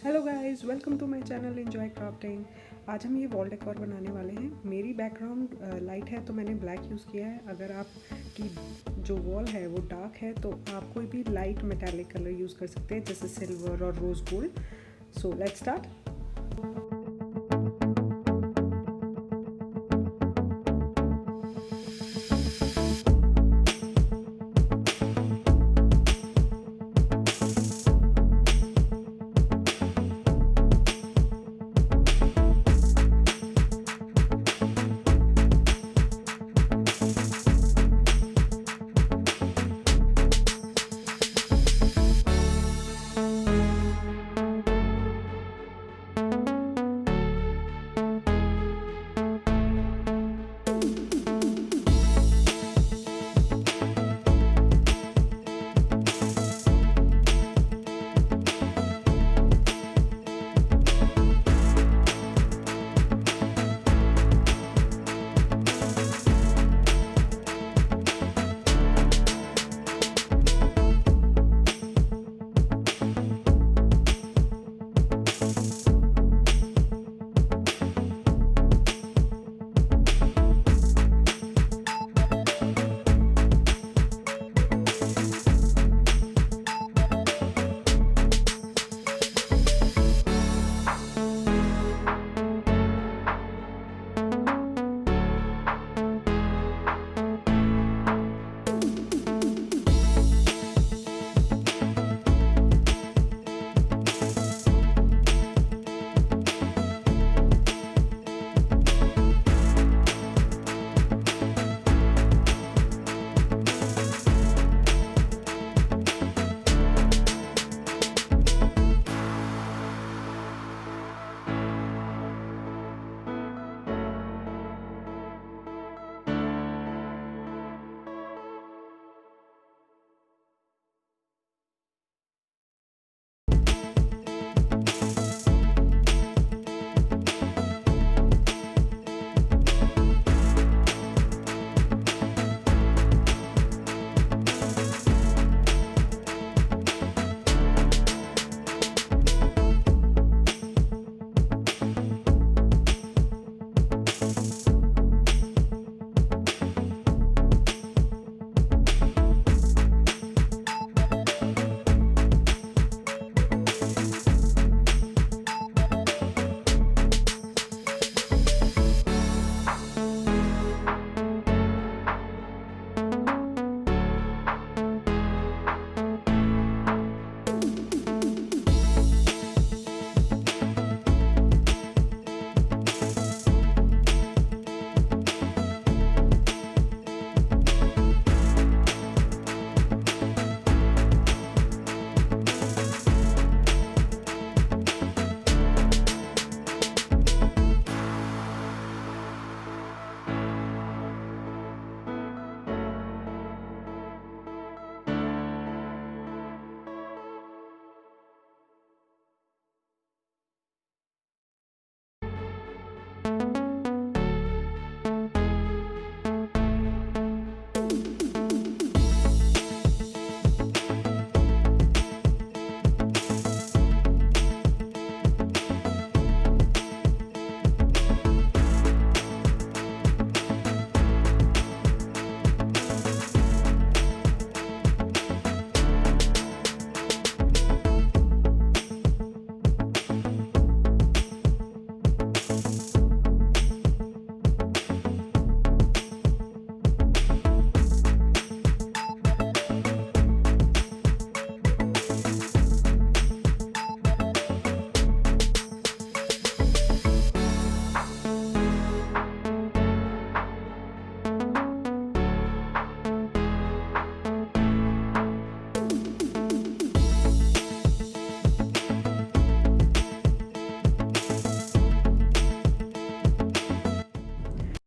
Hello guys, welcome to my channel enjoy crafting. आज हम ये वॉल डेकोर बनाने वाले हैं। मेरी बैकग्राउंड लाइट है तो मैंने ब्लैक यूज़ किया है। अगर आपकी जो वॉल है वो डार्क है तो आप कोई भी लाइट मेटालिक कलर यूज़ कर सकते हैं, जैसे सिल्वर और rose gold. So let's start.